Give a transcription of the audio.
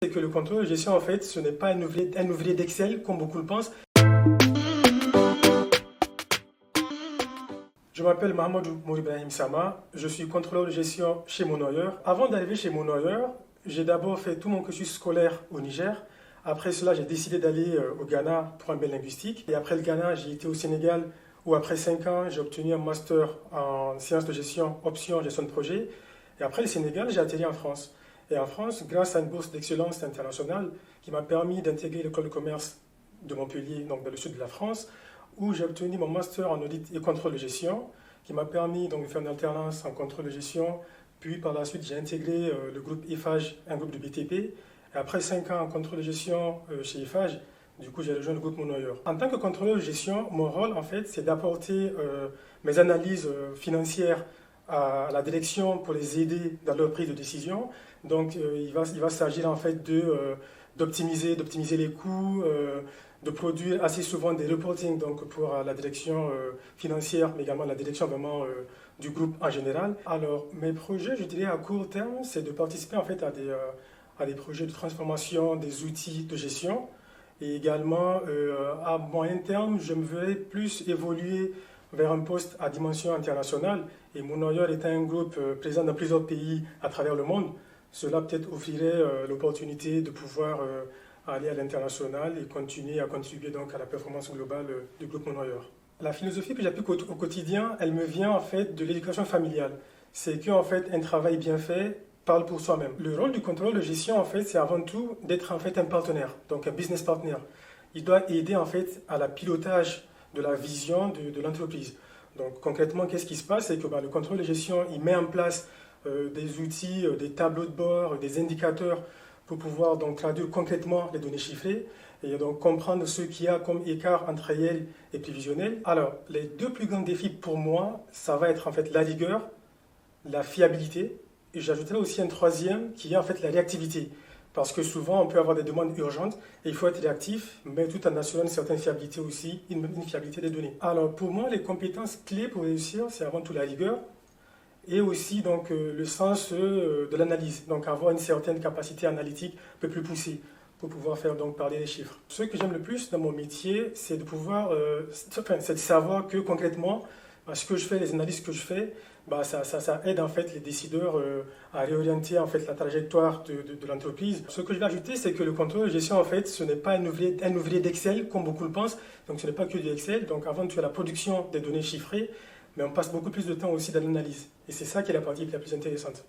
C'est que le contrôle de gestion, en fait, ce n'est pas un ouvrier d'Excel, comme beaucoup le pensent. Je m'appelle Mahamadou Mouribrahim Sama, je suis contrôleur de gestion chez Monoyer. Avant d'arriver chez Monoyer, j'ai d'abord fait tout mon cursus scolaire au Niger. Après cela, j'ai décidé d'aller au Ghana pour un bain linguistique. Et après le Ghana, j'ai été au Sénégal où après 5 ans, j'ai obtenu un master en sciences de gestion, option gestion de projet. Et après le Sénégal, j'ai atterri en France. Et en France, grâce à une bourse d'excellence internationale qui m'a permis d'intégrer l'école de commerce de Montpellier, donc dans le sud de la France, où j'ai obtenu mon master en audit et contrôle de gestion, qui m'a permis donc, de faire une alternance en contrôle de gestion. Puis par la suite, j'ai intégré le groupe Eiffage, un groupe de BTP. Et après 5 ans en contrôle de gestion chez Eiffage, du coup, j'ai rejoint le groupe Monoyer. En tant que contrôleur de gestion, mon rôle, en fait, c'est d'apporter mes analyses financières à la direction pour les aider dans leur prise de décision. Donc, il va s'agir en fait d'optimiser les coûts, de produire assez souvent des reporting donc pour la direction financière, mais également la direction vraiment du groupe en général. Alors, mes projets, je dirais à court terme, c'est de participer en fait à des projets de transformation des outils de gestion. Et également, à moyen terme, je me verrais plus évoluer vers un poste à dimension internationale. Et Monoyer est un groupe présent dans plusieurs pays à travers le monde. Cela peut-être offrirait l'opportunité de pouvoir aller à l'international et continuer à contribuer donc à la performance globale du groupe Monoyer. La philosophie que j'applique au quotidien, elle me vient en fait de l'éducation familiale. C'est qu'en fait, un travail bien fait parle pour soi-même. Le rôle du contrôleur de gestion, en fait, c'est avant tout d'être en fait un partenaire, donc un business partner. Il doit aider en fait à la pilotage de la vision de l'entreprise. Donc concrètement, qu'est-ce qui se passe? C'est que le contrôle de gestion, il met en place des outils, des tableaux de bord, des indicateurs pour pouvoir donc traduire concrètement les données chiffrées et donc comprendre ce qu'il y a comme écart entre réel et prévisionnel. Alors, les deux plus grands défis pour moi, ça va être en fait la rigueur, la fiabilité, et j'ajouterai aussi un troisième qui est en fait la réactivité. Parce que souvent, on peut avoir des demandes urgentes et il faut être réactif, mais tout en assurant une certaine fiabilité aussi, une fiabilité des données. Alors, pour moi, les compétences clés pour réussir, c'est avant tout la rigueur, et aussi donc, le sens de l'analyse, donc avoir une certaine capacité analytique un peu plus poussée pour pouvoir faire donc parler les chiffres. Ce que j'aime le plus dans mon métier, c'est de pouvoir, c'est de savoir que concrètement, ce que je fais, les analyses que je fais, ça aide en fait les décideurs à réorienter en fait la trajectoire de l'entreprise. Ce que je vais ajouter, c'est que le contrôle de gestion en fait, ce n'est pas un ouvrier d'Excel comme beaucoup le pensent. Donc ce n'est pas que du Excel. Donc avant tu as la production des données chiffrées, mais on passe beaucoup plus de temps aussi dans l'analyse. Et c'est ça qui est la partie la plus intéressante.